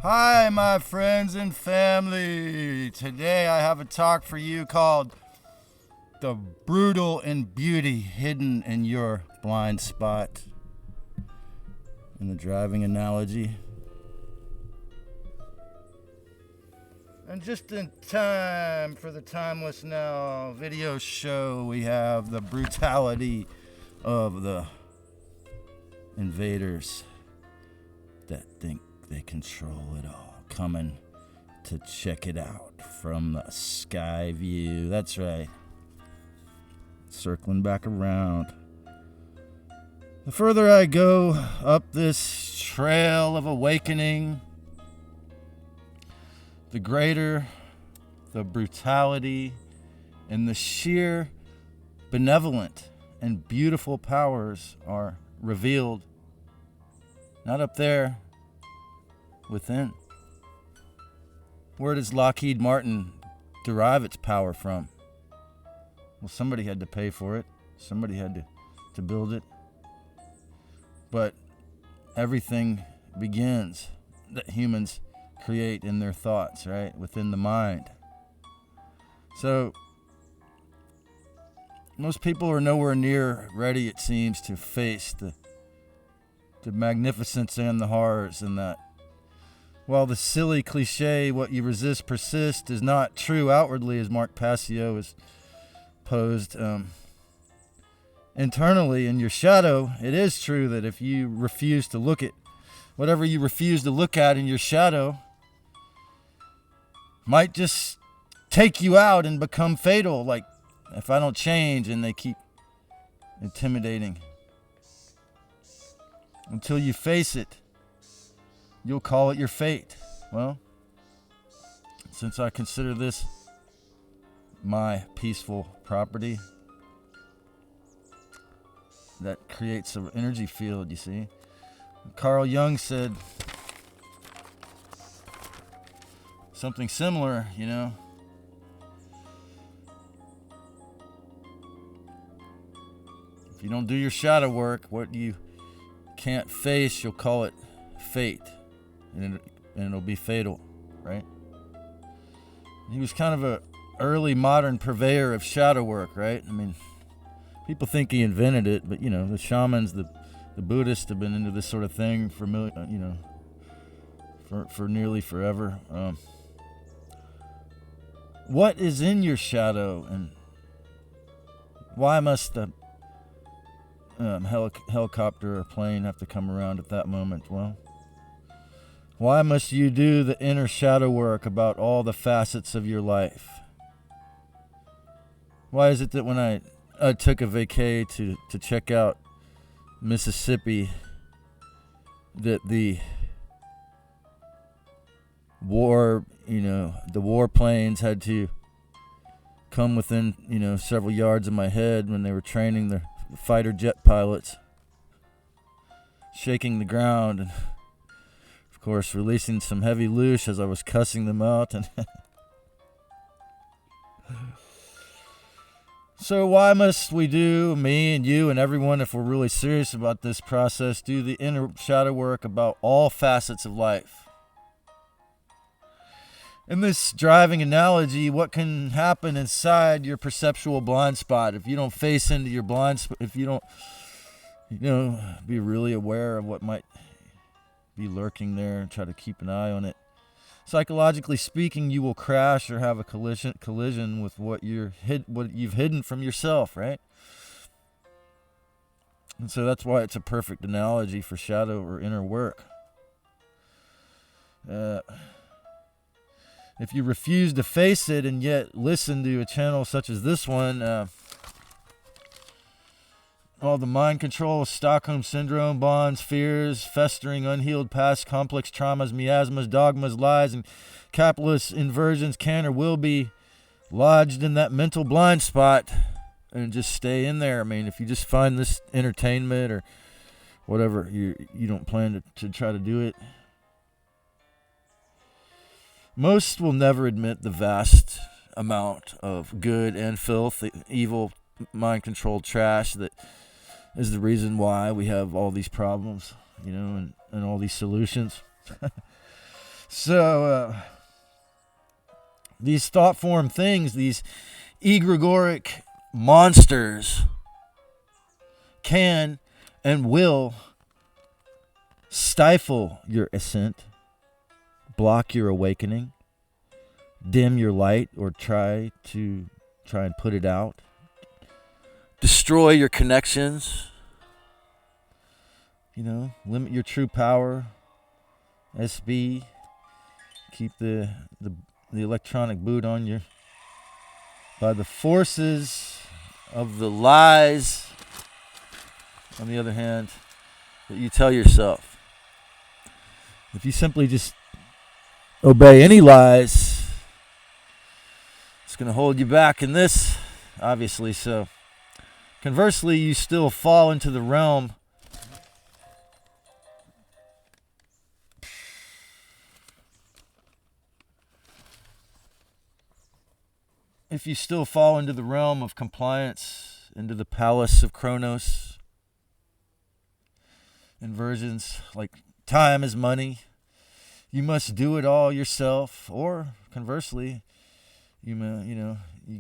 Hi, my friends and family. Today I have a talk for you called The Brutal in Beauty Hidden in Your Blind Spot. In the driving analogy. And just in time for the Timeless Now video show, we have the brutality of the invaders that think they control it all, coming to check it out from the sky view. That's right. Circling back around. The further I go up this trail of awakening, the greater the brutality and the sheer benevolent and beautiful powers are revealed. Not up there, within. Where does Lockheed Martin derive its power from? Well, somebody had to pay for it. Somebody had to build it. But everything begins that humans create in their thoughts, right? Within the mind. So, most people are nowhere near ready, it seems, to face the magnificence and the horrors, and that while the silly cliche, what you resist persists, is not true outwardly, as Mark Passio has posed, internally in your shadow, it is true that if you refuse to look at whatever you refuse to look at in your shadow, might just take you out and become fatal. Like, if I don't change, and they keep intimidating. Until you face it, you'll call it your fate. Well, since I consider this my peaceful property, that creates an energy field, you see. Carl Jung said something similar, you know. If you don't do your shadow work, what you can't face, you'll call it fate. And it'll be fatal, right? He was kind of a early modern purveyor of shadow work, right? I mean, people think he invented it, but, you know, the shamans, the Buddhists have been into this sort of thing for nearly forever. What is in your shadow, and why must the helicopter or plane have to come around at that moment? Well, why must you do the inner shadow work about all the facets of your life? Why is it that when I took a vacay to check out Mississippi, that the war planes had to come within, several yards of my head when they were training the fighter jet pilots, shaking the ground, and of course releasing some heavy loosh as I was cussing them out. And so why must we do, me and you and everyone, if we're really serious about this process, do the inner shadow work about all facets of life? In this driving analogy, what can happen inside your perceptual blind spot if you don't face into your blind spot, if you don't, be really aware of what might be lurking there and try to keep an eye on it? Psychologically speaking, you will crash or have a collision with what you've hidden from yourself, right? And so that's why it's a perfect analogy for shadow or inner work. If you refuse to face it and yet listen to a channel such as this one, all the mind control, Stockholm Syndrome, bonds, fears, festering, unhealed past, complex traumas, miasmas, dogmas, lies, and capitalist inversions can or will be lodged in that mental blind spot, and just stay in there. I mean, if you just find this entertainment or whatever, you don't plan to try to do it. Most will never admit the vast amount of good and filth, evil, mind-controlled trash that is the reason why we have all these problems, and all these solutions. So these thought form things, these egregoric monsters, can and will stifle your ascent, block your awakening, dim your light, or try and put it out, destroy your connections, limit your true power, SB, keep the electronic boot on you by the forces of the lies, on the other hand, that you tell yourself. If you simply just obey any lies, it's going to hold you back in this, obviously. So conversely, you still fall into the realm if you still fall into the realm of compliance, into the palace of Kronos, inversions like time is money, you must do it all yourself, or conversely, you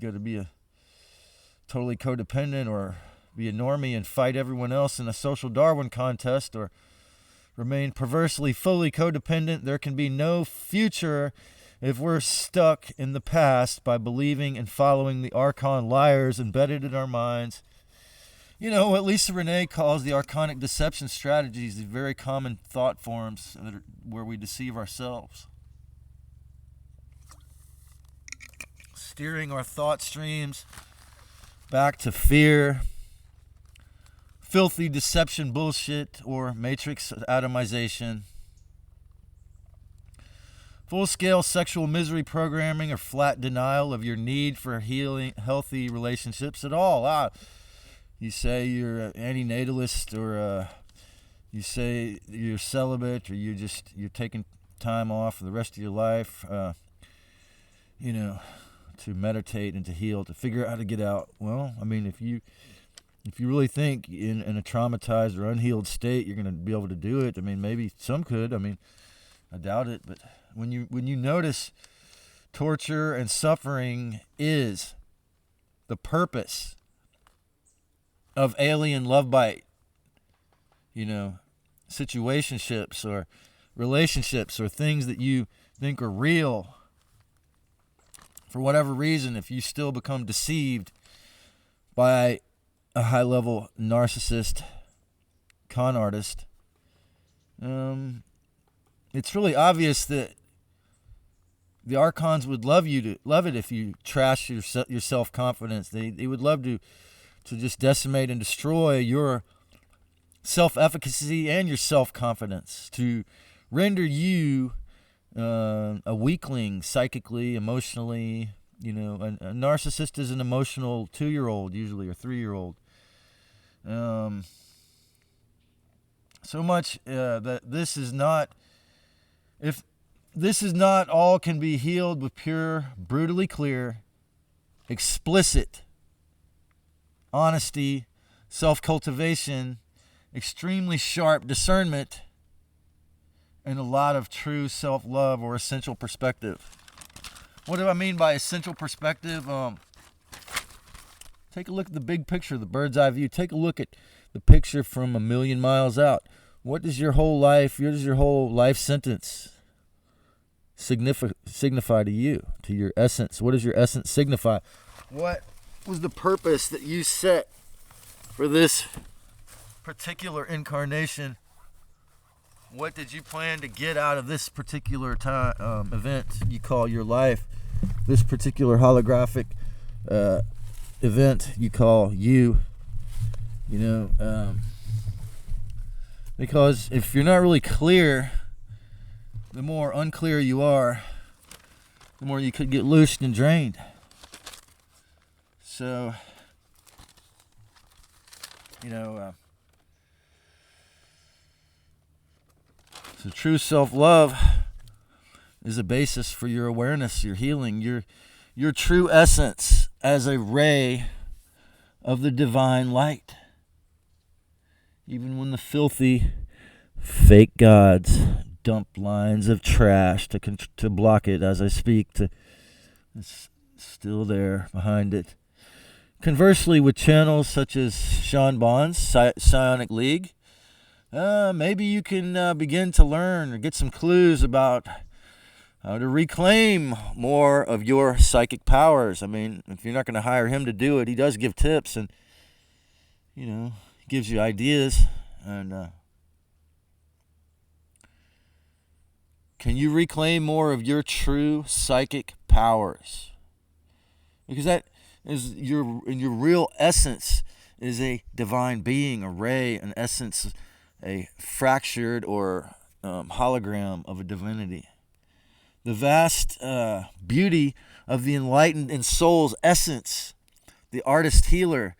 got to be a totally codependent or be a normie and fight everyone else in a social Darwin contest, or remain perversely fully codependent. There can be no future if we're stuck in the past by believing and following the Archon liars embedded in our minds. What Lisa Renee calls the archonic deception strategies, the very common thought forms where we deceive ourselves. Steering our thought streams back to fear, filthy deception bullshit, or matrix atomization. Full-scale sexual misery programming, or flat denial of your need for healing, healthy relationships at all. You say you're an antinatalist, or you say you're celibate, or you're taking time off for the rest of your life, to meditate and to heal, to figure out how to get out. Well, if you really think in a traumatized or unhealed state you're going to be able to do it, maybe some could. I doubt it, but when you notice torture and suffering is the purpose of alien love bite, situationships or relationships or things that you think are real, for whatever reason, if you still become deceived by a high-level narcissist, con artist, it's really obvious that the Archons would love it if you trash your self-confidence. They would love to just decimate and destroy your self-efficacy and your self-confidence, to render you a weakling psychically, emotionally. A narcissist is an emotional 2-year-old usually, or 3-year-old. So much that this is not all can be healed with pure, brutally clear, explicit honesty, self-cultivation, extremely sharp discernment, and a lot of true self-love or essential perspective. What do I mean by essential perspective? Take a look at the big picture, the bird's eye view. Take a look at the picture from a million miles out. What does your whole life sentence signify to you, to your essence? What does your essence signify? What was the purpose that you set for this particular incarnation? What did you plan to get out of this particular time event you call your life? This particular holographic event you call you? Because if you're not really clear, the more unclear you are, the more you could get loosed and drained. So, so true self-love is a basis for your awareness, your healing, your true essence as a ray of the divine light. Even when the filthy, fake gods dump lines of trash to block it as I speak. It's still there behind it. Conversely, with channels such as Sean Bond's Psionic League, maybe you can begin to learn or get some clues about how to reclaim more of your psychic powers. I mean, if you're not going to hire him to do it, he does give tips and, he gives you ideas. And can you reclaim more of your true psychic powers? Because that is your real essence is a divine being, a ray, an essence, a fractured or hologram of a divinity. The vast beauty of the enlightened in soul's essence, the artist healer.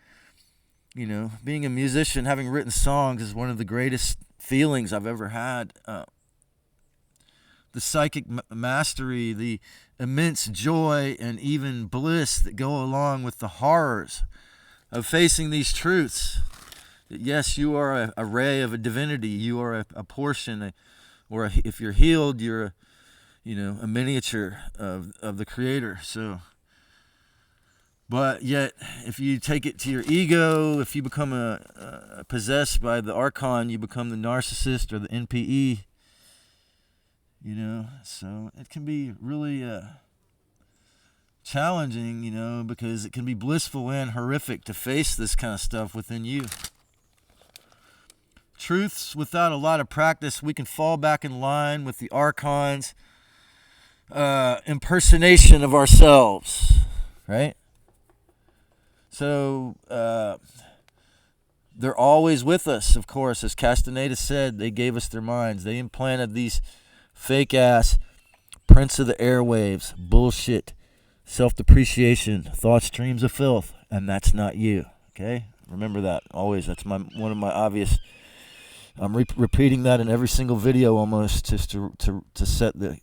Being a musician, having written songs is one of the greatest feelings I've ever had. The psychic mastery, the immense joy and even bliss that go along with the horrors of facing these truths. That yes, you are a ray of a divinity. You are a portion, if you're healed, you're a miniature of the Creator. So, but yet, if you take it to your ego, if you become possessed by the Archon, you become the narcissist or the NPE. So it can be really challenging, because it can be blissful and horrific to face this kind of stuff within you. Truths without a lot of practice, we can fall back in line with the Archon's impersonation of ourselves, right? So they're always with us, of course. As Castaneda said, they gave us their minds. They implanted these fake-ass prince of the airwaves, bullshit, self-depreciation, thought streams of filth, and that's not you, okay? Remember that, always. That's one of my obvious... I'm repeating that in every single video almost, just to set the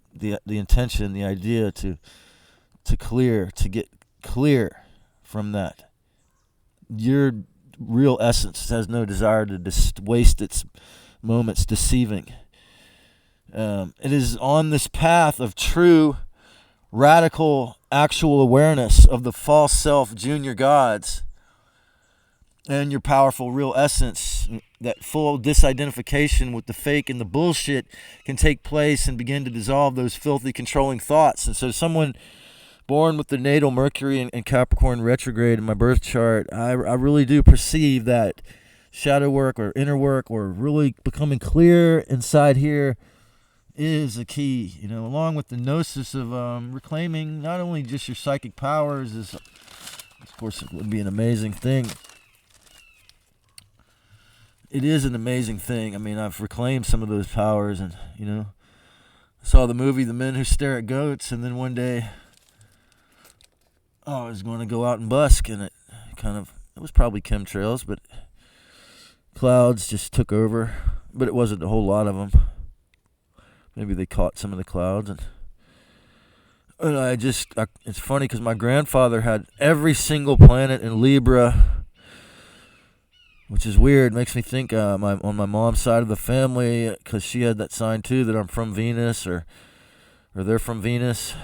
intention, the idea to get clear from that. Your real essence has no desire to waste its moments deceiving. It is on this path of true, radical, actual awareness of the false self, junior gods, and your powerful real essence, that full disidentification with the fake and the bullshit can take place and begin to dissolve those filthy, controlling thoughts. And so someone born with the natal Mercury and Capricorn retrograde in my birth chart, I really do perceive that shadow work or inner work or really becoming clear inside here is a key, along with the gnosis of reclaiming not only just your psychic powers, of course it would be an amazing thing. It is an amazing thing. I mean, I've reclaimed some of those powers and, saw the movie The Men Who Stare at Goats, and then one day I was going to go out and busk, and it was probably chemtrails, but clouds just took over, but it wasn't a whole lot of them. Maybe they caught some of the clouds, and it's funny because my grandfather had every single planet in Libra, which is weird. Makes me think on my mom's side of the family, because she had that sign too, that I'm from Venus or they're from Venus.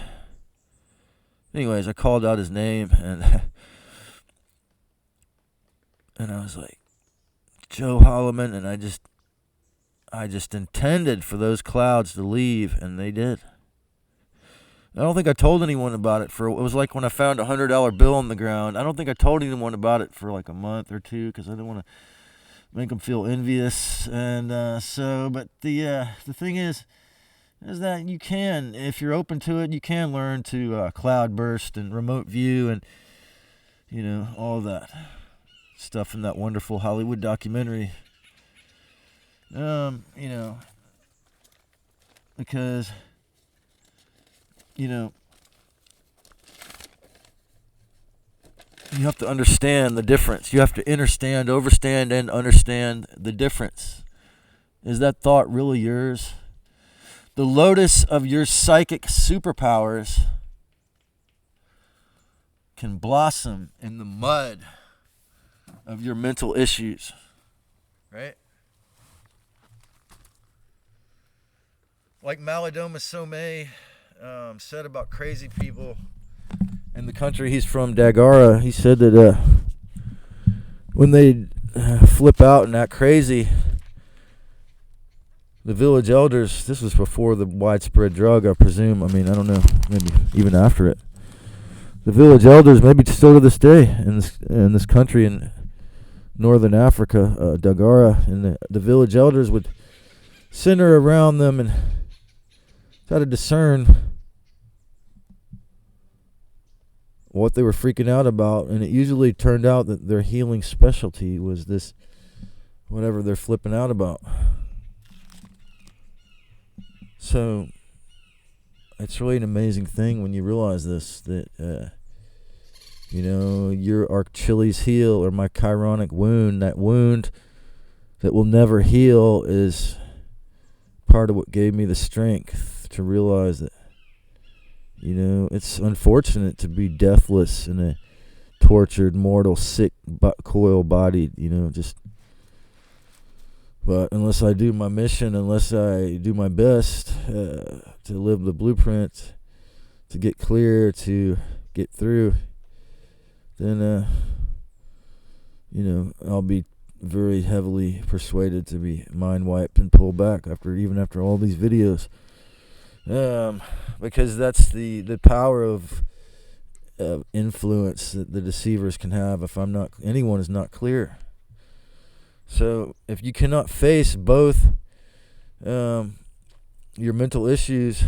Anyways, I called out his name and I was like, Joe Holloman, and I just intended for those clouds to leave, and they did. I don't think I told anyone about it it was like when I found $100 bill on the ground. I don't think I told anyone about it for like a month or two because I didn't want to make them feel envious. And but the thing is that you can, if you're open to it, you can learn to cloud burst and remote view and, all that stuff in that wonderful Hollywood documentary. Because, you have to understand the difference. You have to understand, overstand, and understand the difference. Is that thought really yours? The lotus of your psychic superpowers can blossom in the mud of your mental issues. Right? like Malidoma Somé said about crazy people in the country he's from, Dagara, he said that when they flip out and act crazy, the village elders, this was before the widespread drug, I presume, I mean, I don't know, maybe even after it, the village elders, maybe still to this day in this country in northern Africa, Dagara, and the village elders would center around them and try to discern what they were freaking out about, and it usually turned out that their healing specialty was this, whatever they're flipping out about. So it's really an amazing thing when you realize this, that your Achilles heel or my chironic wound, that wound that will never heal, is part of what gave me the strength to realize that it's unfortunate to be deathless in a tortured, mortal, sick, coil-bodied, but unless I do my mission, unless I do my best to live the blueprint, to get clear, to get through, then, I'll be very heavily persuaded to be mind wiped and pulled back even after all these videos. Because that's the power of influence that the deceivers can have if anyone is not clear. So if you cannot face both your mental issues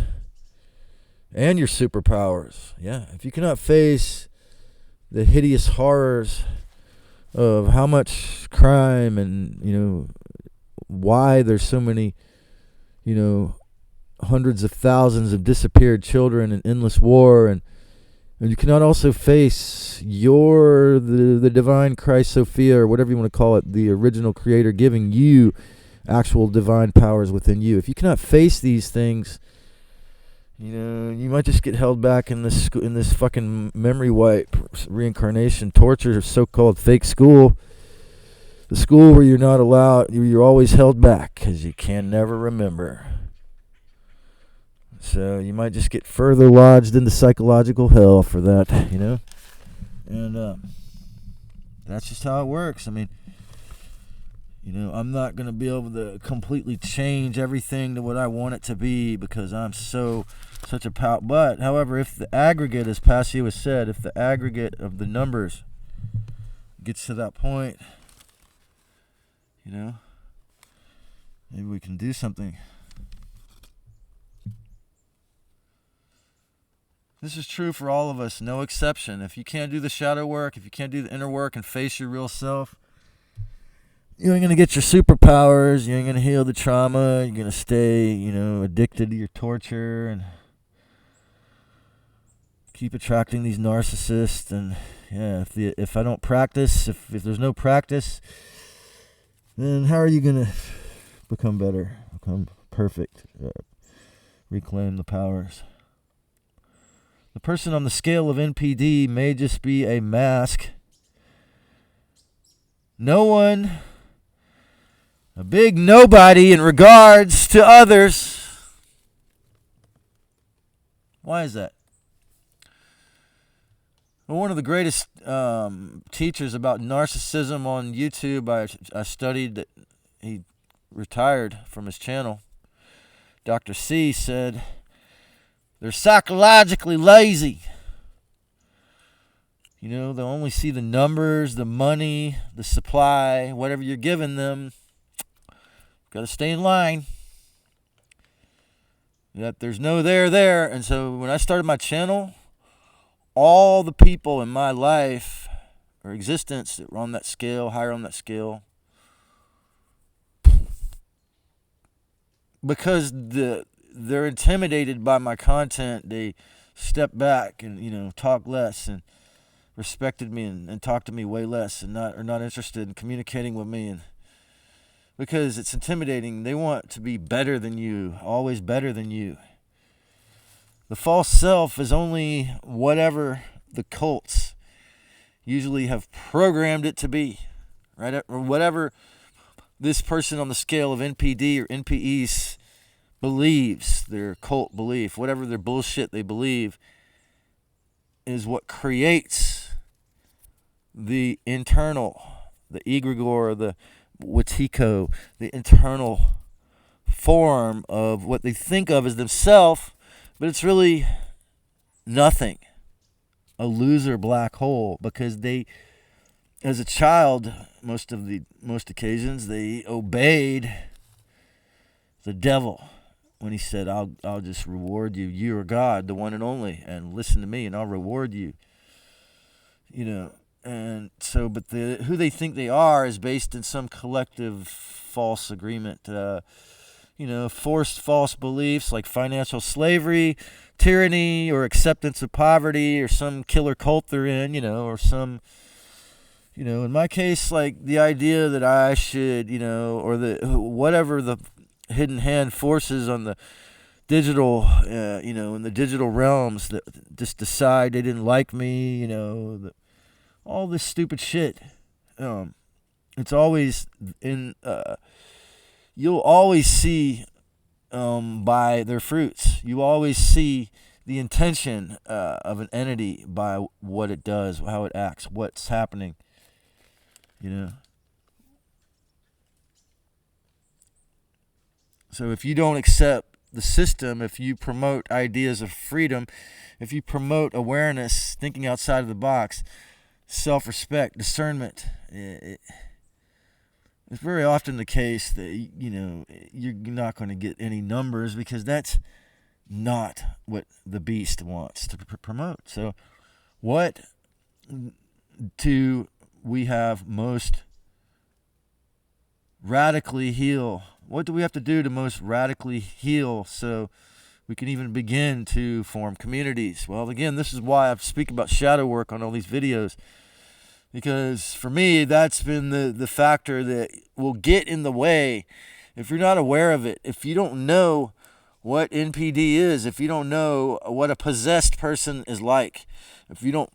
and your superpowers, if you cannot face the hideous horrors of how much crime and why there's so many hundreds of thousands of disappeared children and endless war, and you cannot also face the divine Christ Sophia, or whatever you want to call it, the original creator giving you actual divine powers within you. If you cannot face these things, you might just get held back in this fucking memory wipe, reincarnation, torture, so-called fake school. The school where you're not allowed, you're always held back because you can never remember. So you might just get further lodged into psychological hell for that, And that's just how it works. I mean, I'm not going to be able to completely change everything to what I want it to be because I'm such a power. But, however, if the aggregate, as Passio has said, if the aggregate of the numbers gets to that point, maybe we can do something. This is true for all of us, no exception. If you can't do the shadow work, if you can't do the inner work and face your real self, you ain't going to get your superpowers, you ain't going to heal the trauma, you're going to stay, addicted to your torture and keep attracting these narcissists. And if I don't practice, if there's no practice, then how are you going to become better, become perfect, reclaim the powers? The person on the scale of NPD may just be a mask. No one, a big nobody in regards to others. Why is that? Well, one of the greatest teachers about narcissism on YouTube, I studied that he retired from his channel. Dr. C said, they're psychologically lazy. They'll only see the numbers, the money, the supply, whatever you're giving them. Got to stay in line. That there's no there. And so when I started my channel, all the people in my life or existence that were on that scale, higher on that scale, because they're intimidated by my content, they step back and talk less and respected me and talked to me way less and are not interested in communicating with me, and because it's intimidating. They want to be better than you, always better than you. The false self is only whatever the cults usually have programmed it to be, right? Or whatever this person on the scale of NPD or NPEs believes, their cult belief, whatever their bullshit they believe, is what creates the internal, the egregore, the wetiko, the internal form of what they think of as themselves, but it's really nothing. A loser black hole, because they, as a child, most occasions, they obeyed the devil when he said, I'll just reward you. You are God, the one and only, and listen to me and I'll reward you. And so, but who they think they are is based in some collective false agreement. Forced false beliefs like financial slavery, tyranny, or acceptance of poverty, or some killer cult they're in, or some, in my case, like the idea that I should, or whatever the hidden hand forces on the digital, in the digital realms that just decide they didn't like me, all this stupid shit. It's always in, you'll always see by their fruits. You always see the intention of an entity by what it does, how it acts, what's happening, So if you don't accept the system, if you promote ideas of freedom, if you promote awareness, thinking outside of the box, self-respect, discernment, it's very often the case that, you're not going to get any numbers, because that's not what the beast wants to promote. So what do we have most radically heal? What do we have to do to most radically heal so we can even begin to form communities? Well, again, this is why I speak about shadow work on all these videos, because for me, that's been the factor that will get in the way. If you're not aware of it, if you don't know what NPD is, if you don't know what a possessed person is like, if you're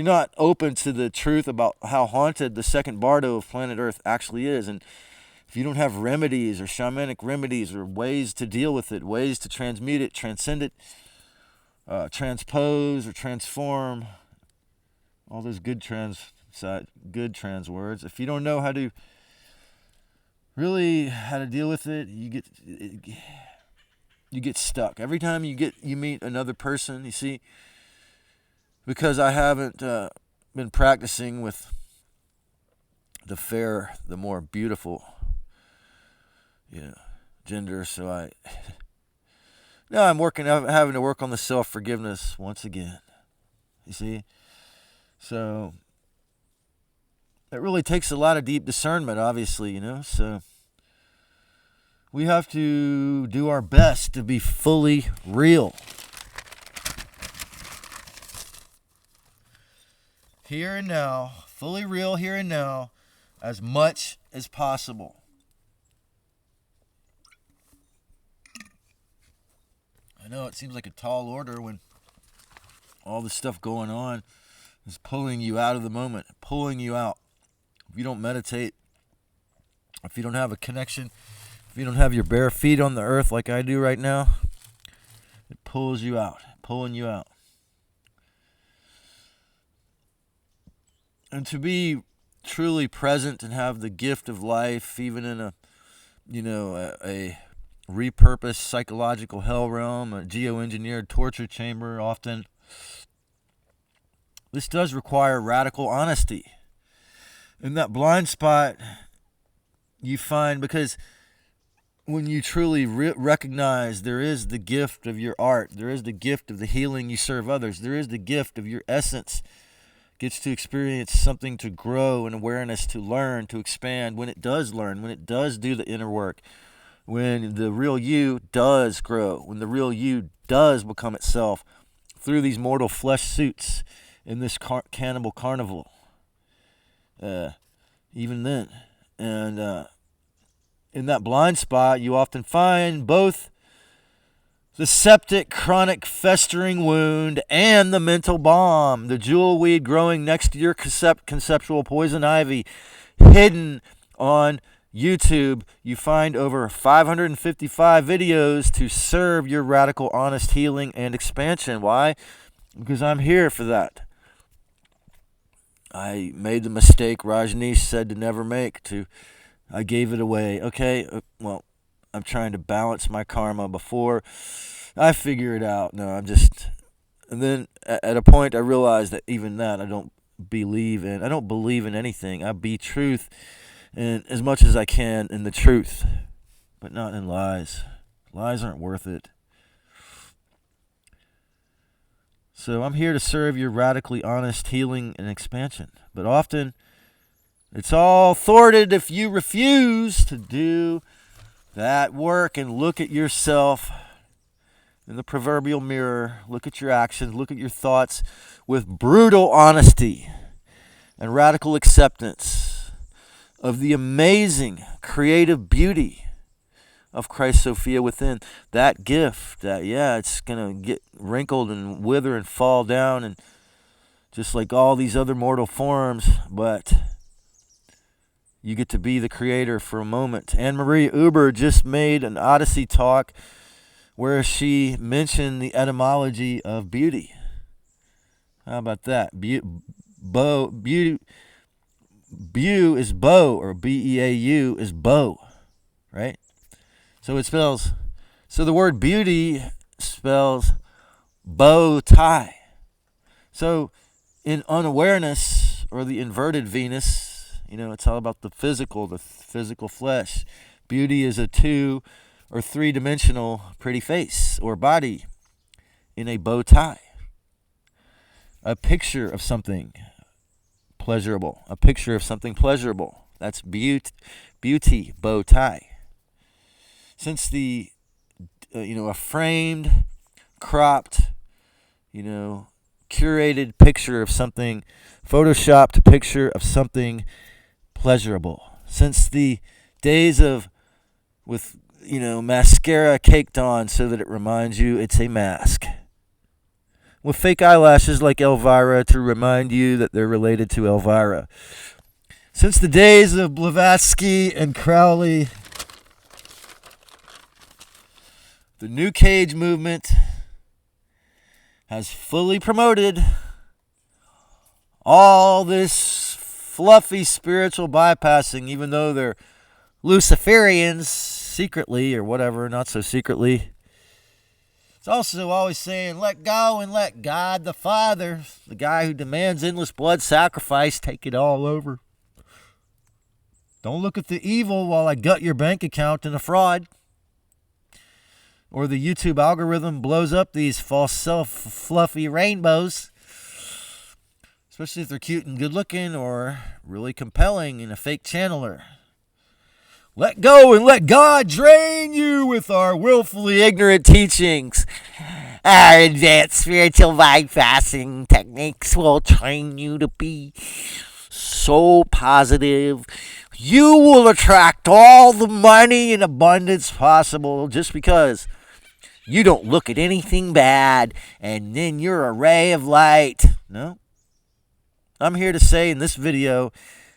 not open to the truth about how haunted the second bardo of planet Earth actually is, and if you don't have remedies or shamanic remedies or ways to deal with it, ways to transmute it, transcend it, transpose or transform, all those good trans words. If you don't know how to deal with it, you get stuck. Every time you meet another person, you see, because I haven't been practicing with the fair, the more beautiful, gender. So now I'm having to work on the self-forgiveness once again. You see, so it really takes a lot of deep discernment, obviously, so we have to do our best to be fully real. Here and now, fully real here and now, as much as possible. I know it seems like a tall order when all this stuff going on is pulling you out of the moment, pulling you out. If you don't meditate, if you don't have a connection, if you don't have your bare feet on the earth like I do right now, it pulls you out, pulling you out. And to be truly present and have the gift of life, even in a repurposed psychological hell realm, a geoengineered torture chamber, often, this does require radical honesty. In that blind spot, you find, because when you truly recognize there is the gift of your art, there is the gift of the healing you serve others, there is the gift of your essence, gets to experience something to grow in awareness, to learn, to expand. When it does learn, when it does do the inner work, when the real you does grow, when the real you does become itself through these mortal flesh suits in this cannibal carnival, even then. And in that blind spot, you often find both the septic, chronic, festering wound and the mental bomb, the jewel weed growing next to your conceptual poison ivy, hidden on YouTube, you find over 555 videos to serve your radical, honest healing and expansion. Why? Because I'm here for that. I made the mistake Rajneesh said to never make. I gave it away. Okay, well, I'm trying to balance my karma before I figure it out. No, and then at a point I realized that even that I don't believe in. I don't believe in anything. I be truth, and as much as I can in the truth, but not in lies. Lies aren't worth it. So I'm here to serve your radically honest healing and expansion. But often, it's all thwarted if you refuse to do that work and look at yourself in the proverbial mirror. Look at your actions. Look at your thoughts with brutal honesty and radical acceptance of the amazing creative beauty of Christ Sophia within. That gift that, it's going to get wrinkled and wither and fall down, and just like all these other mortal forms, but you get to be the creator for a moment. Anne-Marie Uber just made an Odyssey talk where she mentioned the etymology of beauty. How about that? Beauty is bow, or B-E-A-U is bow, right? So the word beauty spells bow tie. So in unawareness, or the inverted Venus, it's all about the physical flesh. Beauty is a 2 or 3-dimensional pretty face or body in a bow tie. A picture of something pleasurable. A picture of something pleasurable. That's beauty, bow tie. Since a framed, cropped, curated picture of something, photoshopped picture of something pleasurable. Since the days with mascara caked on so that it reminds you it's a mask. With fake eyelashes like Elvira to remind you that they're related to Elvira. Since the days of Blavatsky and Crowley, the New Cage movement has fully promoted all this fluffy spiritual bypassing, even though they're Luciferians secretly, or whatever, not so secretly. It's also always saying, let go and let God the Father, the guy who demands endless blood sacrifice, take it all over. Don't look at the evil while I gut your bank account in a fraud. Or the YouTube algorithm blows up these false fluffy rainbows, especially if they're cute and good looking or really compelling in a fake channeler. Let go and let God drain you with our willfully ignorant teachings. Our advanced spiritual bypassing techniques will train you to be so positive. You will attract all the money and abundance possible just because you don't look at anything bad, and then you're a ray of light. No. I'm here to say in this video,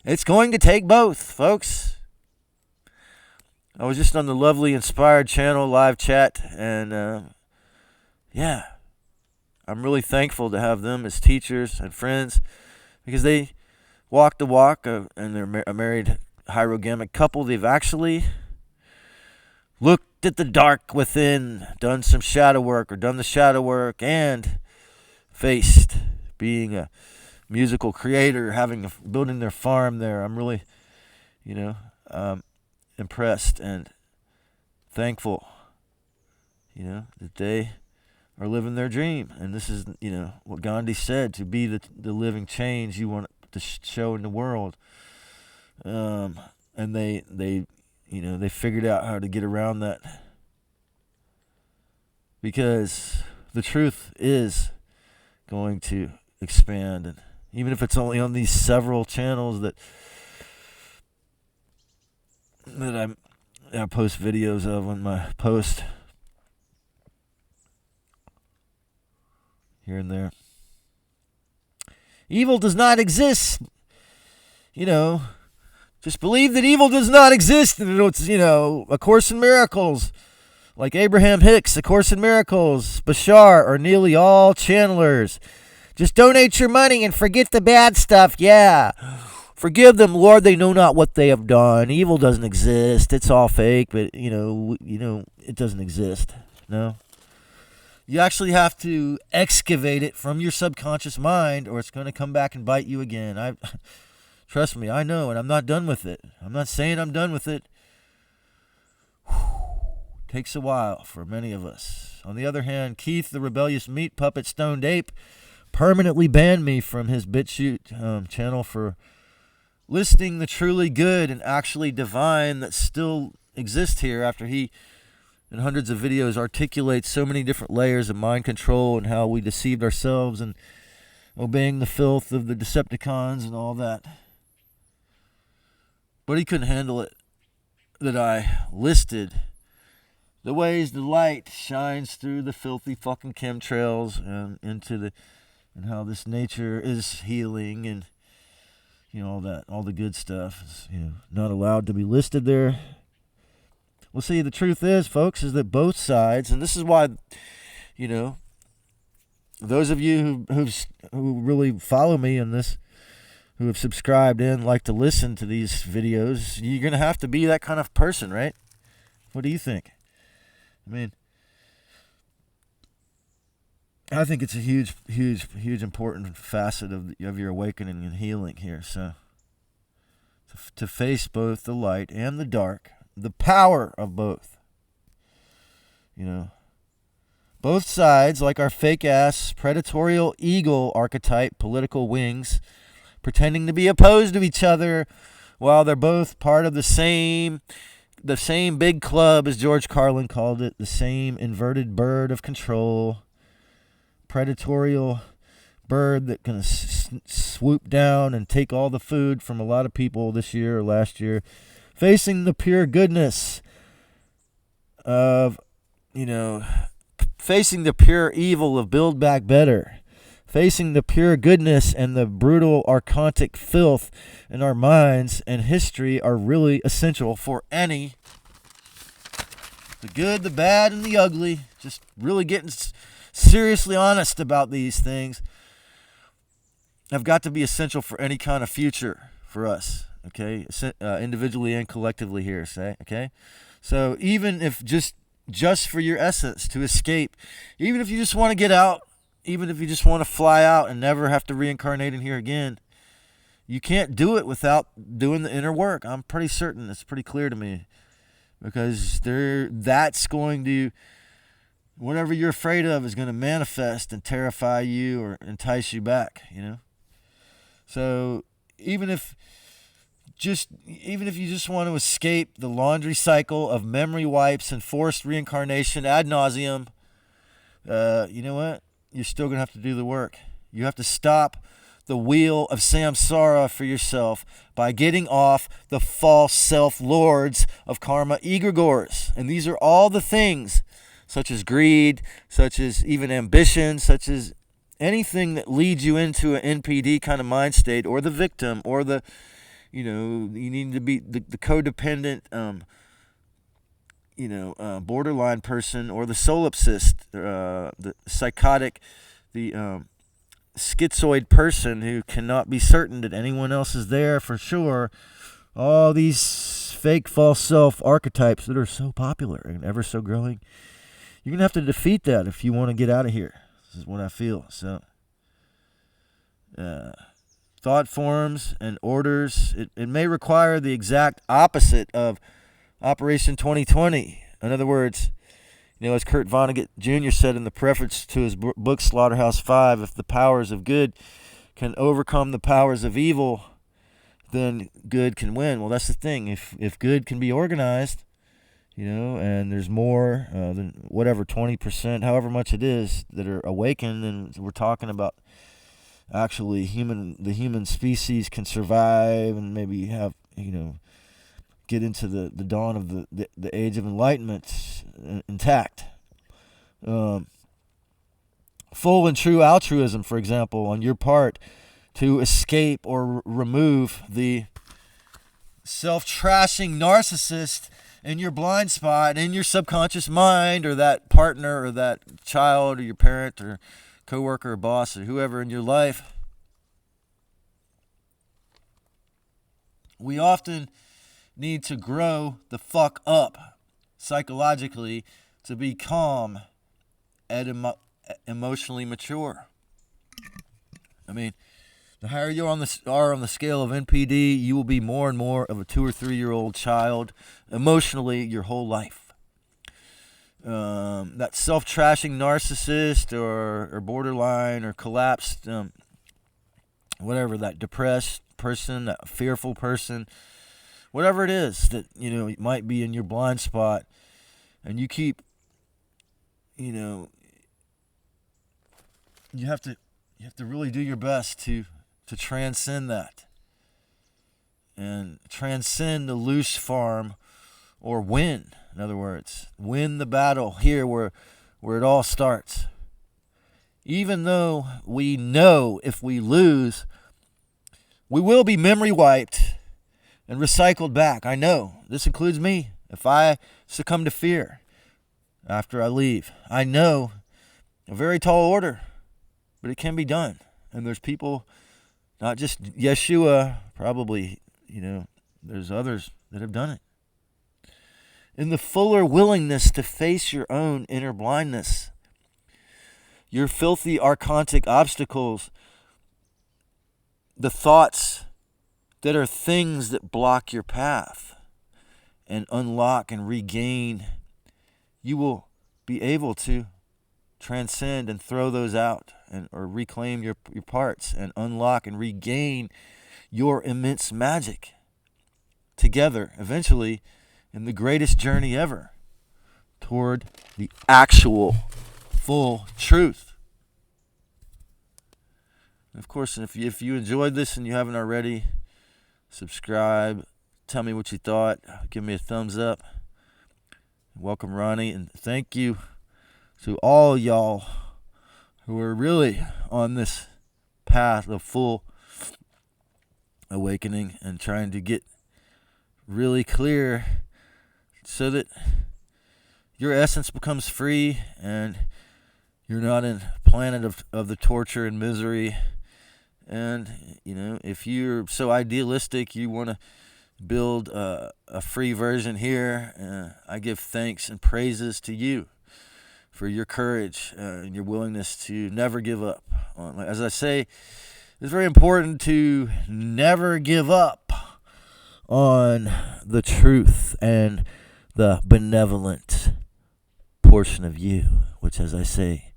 it's going to take both, folks. I was just on the lovely Inspired channel live chat, and I'm really thankful to have them as teachers and friends, because they walk the walk, and they're a married hierogamic couple. They've actually looked at the dark within, done some shadow work, or done the shadow work, and faced being a musical creator, building their farm there. I'm really, impressed and thankful, that they are living their dream. And this is, what Gandhi said, to be the living change you want to show in the world. And they figured out how to get around that, because the truth is going to expand. And even if it's only on these several channels that I post videos of on my post here and there. Evil does not exist. Just believe that evil does not exist. And it's, A Course in Miracles, like Abraham Hicks, A Course in Miracles, Bashar, or nearly all channelers. Just donate your money and forget the bad stuff. Yeah. Forgive them, Lord. They know not what they have done. Evil doesn't exist. It's all fake, but, it doesn't exist. No. You actually have to excavate it from your subconscious mind, or it's going to come back and bite you again. Trust me, I know, and I'm not done with it. I'm not saying I'm done with it. Takes a while for many of us. On the other hand, Keith, the rebellious meat puppet stoned ape, permanently banned me from his BitChute channel for listing the truly good and actually divine that still exists here after he, in hundreds of videos, articulates so many different layers of mind control and how we deceived ourselves and obeying the filth of the Decepticons and all that. But he couldn't handle it that I listed the ways the light shines through the filthy fucking chemtrails and and how this nature is healing and all the good stuff is not allowed to be listed there. Well, see, the truth is, folks, is that both sides, and this is why those of you who really follow me in this, who have subscribed in, like to listen to these videos, you're gonna have to be that kind of person, right? What do you think? I mean, I think it's a huge important facet of your awakening and healing here. So, to face both the light and the dark, the power of both. Both sides, like our fake-ass, predatorial eagle archetype political wings, pretending to be opposed to each other while they're both part of the same big club, as George Carlin called it, the same inverted bird of control, predatorial bird that can swoop down and take all the food from a lot of people this year or last year, facing the pure goodness of, facing the pure evil of Build Back Better, facing the pure goodness and the brutal archontic filth in our minds and history are really essential for the good, the bad, and the ugly. Just really getting seriously honest about these things have got to be essential for any kind of future for us, okay? Individually and collectively here, okay? So even if just for your essence to escape, even if you just want to get out, even if you just want to fly out and never have to reincarnate in here again, you can't do it without doing the inner work. I'm pretty certain. It's pretty clear to me. Because that's going to, whatever you're afraid of is going to manifest and terrify you or entice you back, So even if you just want to escape the laundry cycle of memory wipes and forced reincarnation ad nauseum, you know what? You're still going to have to do the work. You have to stop the wheel of samsara for yourself by getting off the false self-lords of karma egregores. And these are all the things, such as greed, such as even ambition, such as anything that leads you into an NPD kind of mind state, or the victim, or the, you need to be the codependent, borderline person, or the solipsist, the psychotic, the schizoid person who cannot be certain that anyone else is there for sure. All these fake false self archetypes that are so popular and ever so growing. You're going to have to defeat that if you want to get out of here. This is what I feel. So, thought forms and orders, it may require the exact opposite of Operation 2020. In other words, as Kurt Vonnegut Jr. said in the preface to his book Slaughterhouse-5, if the powers of good can overcome the powers of evil, then good can win. Well, that's the thing. If good can be organized, and there's more than whatever 20%, however much it is, that are awakened, and we're talking about actually the human species can survive and maybe have, get into the dawn of the age of enlightenment intact. Full and true altruism, for example, on your part to escape or remove the self-trashing narcissist in your blind spot, in your subconscious mind, or that partner or that child or your parent or coworker or boss or whoever in your life. We often need to grow the fuck up psychologically to be calm and emotionally mature. I mean, the higher you are on the scale of NPD, you will be more and more of a 2 or 3 year old child emotionally your whole life. That self-trashing narcissist or borderline or collapsed, whatever, that depressed person, that fearful person, whatever it is that, might be in your blind spot, and you keep, you have to really do your best to transcend that and transcend the loose farm, or win. In other words, win the battle here where it all starts. Even though we know if we lose, we will be memory wiped and recycled back. I know. This includes me. If I succumb to fear after I leave, I know a very tall order, but it can be done. And there's people, not just Yeshua, probably, there's others that have done it. In the fuller willingness to face your own inner blindness, your filthy archontic obstacles, the thoughts that are things that block your path, and unlock and regain, you will be able to transcend and throw those out, or reclaim your parts and unlock and regain your immense magic together, eventually, in the greatest journey ever toward the actual full truth. And of course, if you enjoyed this and you haven't already, subscribe, tell me what you thought, give me a thumbs up. Welcome, Ronnie, and thank you to all y'all who are really on this path of full awakening and trying to get really clear so that your essence becomes free and you're not in a planet of the torture and misery. And, if you're so idealistic, you want to build a free version here, I give thanks and praises to you for your courage and your willingness to never give up. As I say, it's very important to never give up on the truth and the benevolent portion of you, which, as I say,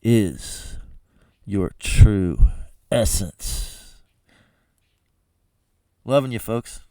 is your true essence. Loving you, folks.